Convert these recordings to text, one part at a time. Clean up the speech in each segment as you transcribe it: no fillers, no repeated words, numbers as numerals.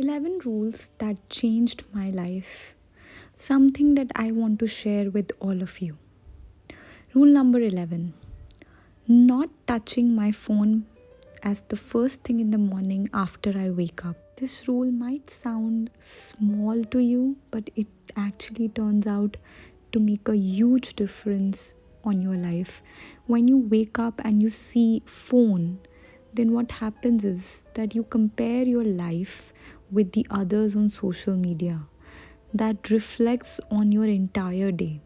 11 rules that changed my life. Something that I want to share with all of you. Rule number 11, not touching my phone as the first thing in the morning after I wake up. This rule might sound small to you, but it actually turns out to make a huge difference on your life. When you wake up and you see phone, then what happens is that you compare your life with the others on social media. That reflects on your entire day,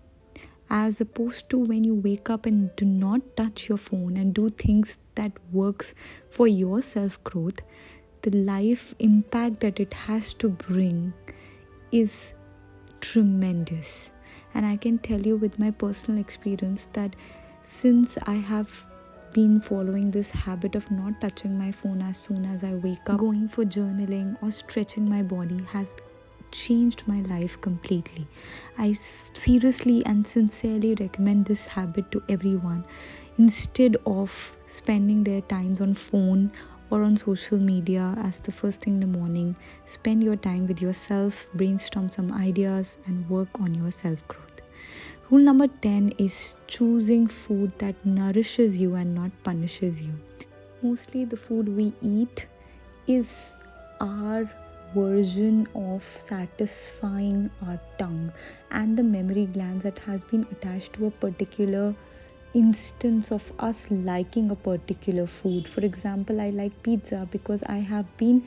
as opposed to when you wake up and do not touch your phone and do things that works for your self growth. The life impact that it has to bring is tremendous. And I can tell you with my personal experience that since I have been following this habit of not touching my phone as soon as I wake up, going for journaling or stretching my body has changed my life completely. I seriously and sincerely recommend this habit to everyone. Instead of spending their times on phone or on social media as the first thing in the morning, spend your time with yourself, brainstorm some ideas, and work on your self growth. Rule number 10 is choosing food that nourishes you and not punishes you. Mostly the food we eat is our version of satisfying our tongue and the memory glands that has been attached to a particular instance of us liking a particular food. For example, I like pizza because I have been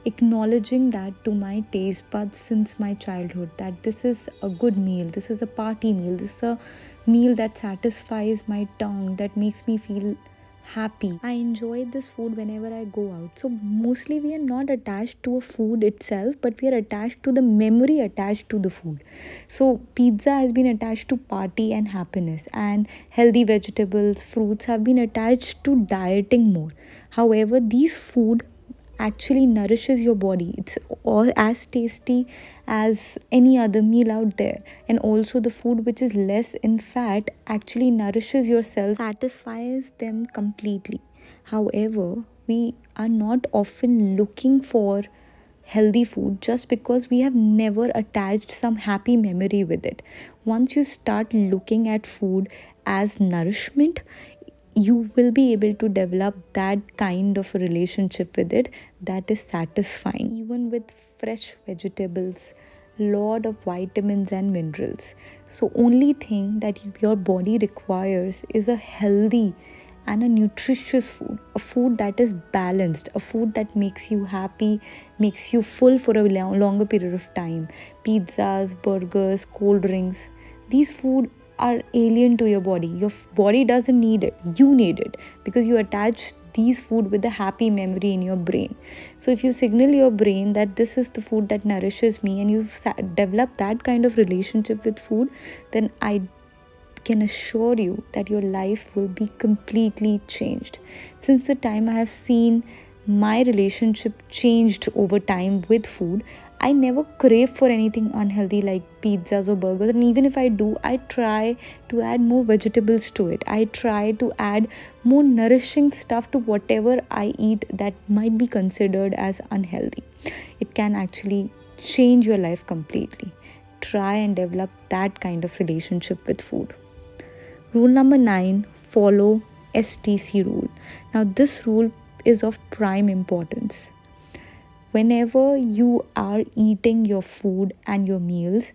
acknowledging that to my taste buds since my childhood, that this is a good meal, this is a party meal, this is a meal that satisfies my tongue, that makes me feel happy. I enjoy this food whenever I go out. So mostly we are not attached to a food itself, but we are attached to the memory attached to the food. So pizza has been attached to party and happiness, and healthy vegetables, fruits have been attached to dieting more. However, these food actually nourishes your body. It's all as tasty as any other meal out there. And also the food which is less in fat actually nourishes your cells, satisfies them completely. However, we are not often looking for healthy food just because we have never attached some happy memory with it. Once you start looking at food as nourishment, you will be able to develop that kind of a relationship with it that is satisfying. Even with fresh vegetables, lot of vitamins and minerals. So only thing that your body requires is a healthy and a nutritious food, a food that is balanced, a food that makes you happy, makes you full for a longer period of time. Pizzas, burgers, cold drinks, these food are alien to your body. Your body doesn't need it, you need it, because you attach these food with a happy memory in your brain. So if you signal your brain that this is the food that nourishes me, and you've developed that kind of relationship with food, then I can assure you that your life will be completely changed. Since the time I have seen my relationship changed over time with food, I never crave for anything unhealthy like pizzas or burgers. And even if I do, I try to add more vegetables to it. I try to add more nourishing stuff to whatever I eat that might be considered as unhealthy. It can actually change your life completely. Try and develop that kind of relationship with food. Rule number 9, follow STC rule. Now this rule is of prime importance. Whenever you are eating your food and your meals,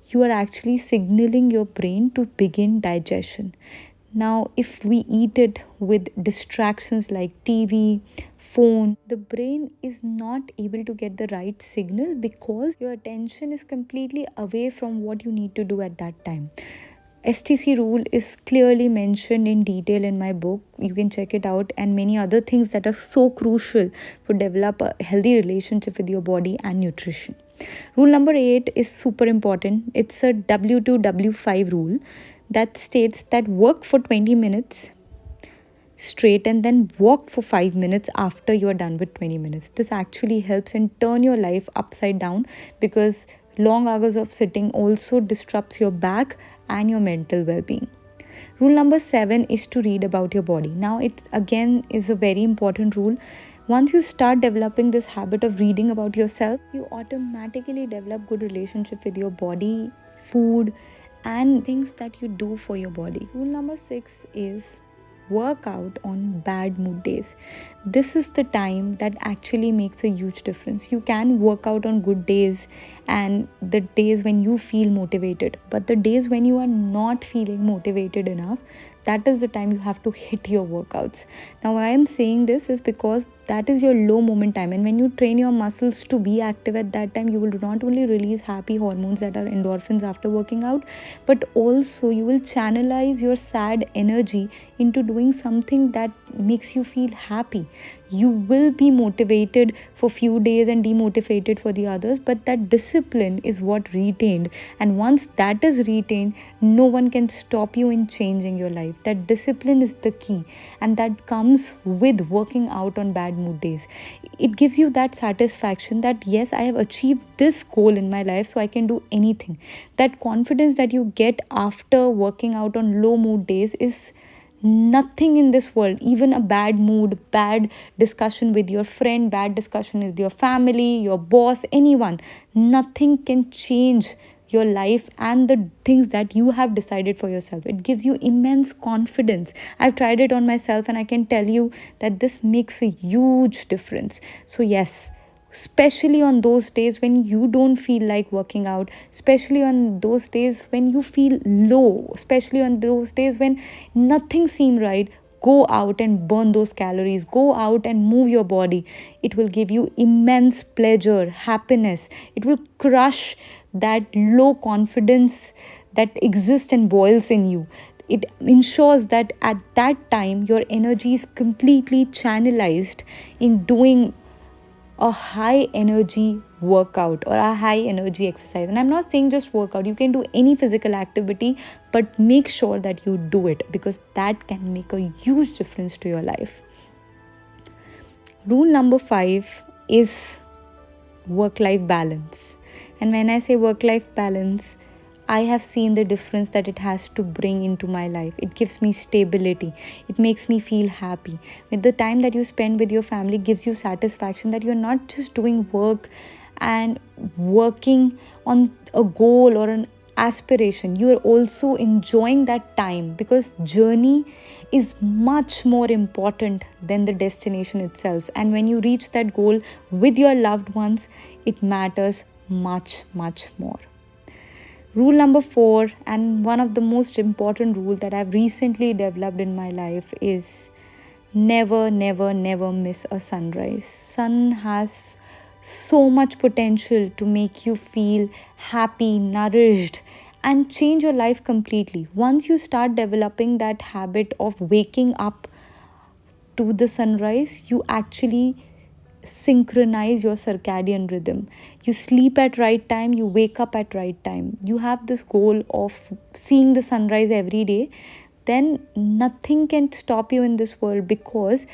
you are actually signaling your brain to begin digestion. Now, if we eat it with distractions like TV, phone, the brain is not able to get the right signal because your attention is completely away from what you need to do at that time. STC rule is clearly mentioned in detail in my book. You can check it out, and many other things that are so crucial for develop a healthy relationship with your body and nutrition. Rule number 8 is super important. It's a W2W5 rule that states that work for 20 minutes straight and then walk for 5 minutes after you are done with 20 minutes. This actually helps and turn your life upside down, because long hours of sitting also disrupts your back and your mental well-being. Rule number 7 is to read about your body. Now it again is a very important rule. Once you start developing this habit of reading about yourself, you automatically develop good relationship with your body, food, and things that you do for your body. Rule number 6 is work out on bad mood days. This is the time that actually makes a huge difference. You can work out on good days and the days when you feel motivated, but the days when you are not feeling motivated enough, that is the time you have to hit your workouts. Now, why I am saying this is because that is your low moment time, and when you train your muscles to be active at that time, you will not only release happy hormones that are endorphins after working out, but also you will channelize your sad energy into doing something that makes you feel happy. You will be motivated for few days and demotivated for the others, but that discipline is what retained, and once that is retained, no one can stop you in changing your life. That discipline is the key, and that comes with working out on bad mood days. It gives you that satisfaction that yes, I have achieved this goal in my life, so I can do anything. That confidence that you get after working out on low mood days is nothing in this world. Even a bad mood, bad discussion with your friend, bad discussion with your family, your boss, anyone, nothing can change your life and the things that you have decided for yourself. It gives you immense confidence. I've tried it on myself and I can tell you that this makes a huge difference. So yes, especially on those days when you don't feel like working out, especially on those days when you feel low, especially on those days when nothing seems right, go out and burn those calories. Go out and move your body. It will give you immense pleasure, happiness. It will crush that low confidence that exists and boils in you. It ensures that at that time your energy is completely channelized in doing a high energy workout or a high energy exercise. And I'm not saying just workout, you can do any physical activity, but make sure that you do it, because that can make a huge difference to your life. Rule number 5 is work-life balance. And when I say work-life balance, I have seen the difference that it has to bring into my life. It gives me stability. It makes me feel happy. With the time that you spend with your family gives you satisfaction that you're not just doing work and working on a goal or an aspiration. You are also enjoying that time, because journey is much more important than the destination itself. And when you reach that goal with your loved ones, it matters much, much more. Rule number 4, and one of the most important rules that I've recently developed in my life, is never, never, never miss a sunrise. Sun has so much potential to make you feel happy, nourished, and change your life completely. Once you start developing that habit of waking up to the sunrise, you actually synchronize your circadian rhythm. You sleep at right time, you wake up at right time. You have this goal of seeing the sunrise every day, then nothing can stop you in this world, because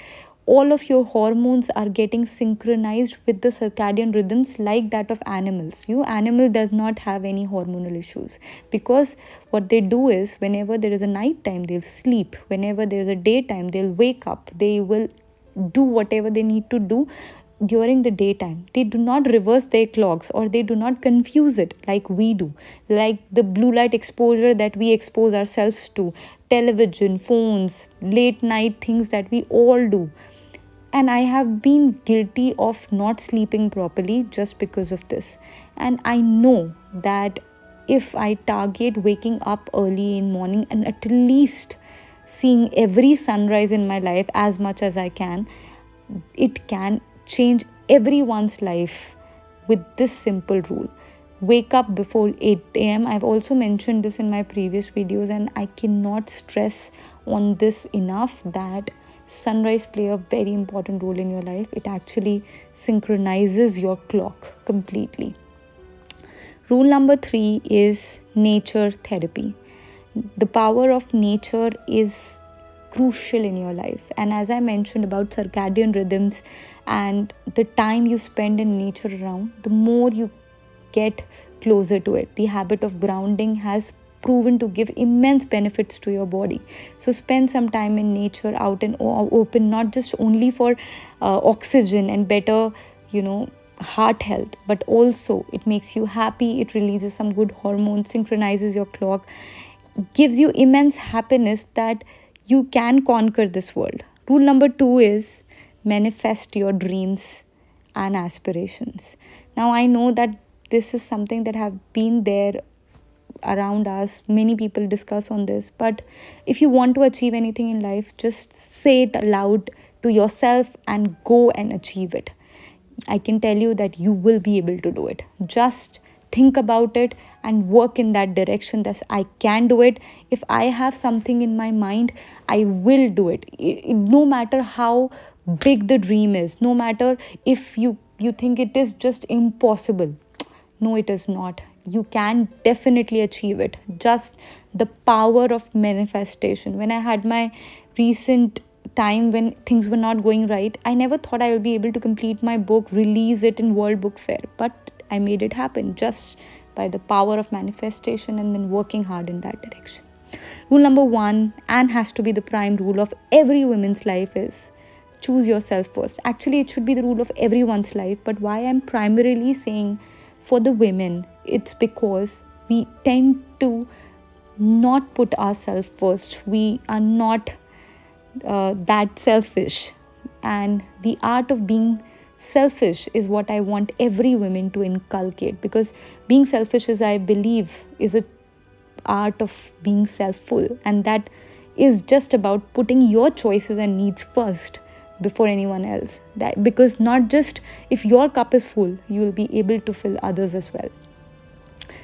all of your hormones are getting synchronized with the circadian rhythms like that of animals. Animal does not have any hormonal issues, because what they do is whenever there is a night time, they'll sleep. Whenever there is a daytime, they'll wake up. They will do whatever they need to do during the daytime. They do not reverse their clocks, or they do not confuse it like we do, like the blue light exposure that we expose ourselves to, television, phones, late night things that we all do. And I have been guilty of not sleeping properly just because of this. And I know that if I target waking up early in morning and at least seeing every sunrise in my life as much as I can, it can change everyone's life with this simple rule. Wake up before 8 a.m. I've also mentioned this in my previous videos, and I cannot stress on this enough that sunrise play a very important role in your life. It actually synchronizes your clock completely. Rule number 3 is nature therapy. The power of nature is crucial in your life. And as I mentioned about circadian rhythms and the time you spend in nature around, the more you get closer to it. The habit of grounding has proven to give immense benefits to your body. So spend some time in nature, out and open, not just only for oxygen and better, heart health, but also it makes you happy, it releases some good hormones, synchronizes your clock, gives you immense happiness that you can conquer this world. Rule number 2 is manifest your dreams and aspirations. Now I know that this is something that have been there around us, many people discuss on this, but if you want to achieve anything in life, just say it aloud to yourself and go and achieve it. I can tell you that you will be able to do it. Just think about it and work in that direction, that I can do it. If I have something in my mind, I will do it. No matter how big the dream is, no matter if you think it is just impossible. No, it is not. You can definitely achieve it. Just the power of manifestation. When I had my recent time when things were not going right, I never thought I would be able to complete my book, release it in World Book Fair. But I made it happen just by the power of manifestation and then working hard in that direction. Rule number 1, and has to be the prime rule of every woman's life, is choose yourself first. Actually, it should be the rule of everyone's life, but why I'm primarily saying for the women, it's because we tend to not put ourselves first. We are not that selfish, and the art of being selfish is what I want every woman to inculcate, because being selfish is, I believe, is a art of being selfful, and that is just about putting your choices and needs first before anyone else. That, because not just if your cup is full, you will be able to fill others as well.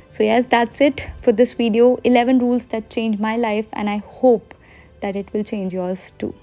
So yes, that's it for this video. 11 rules that changed my life, and I hope that it will change yours too.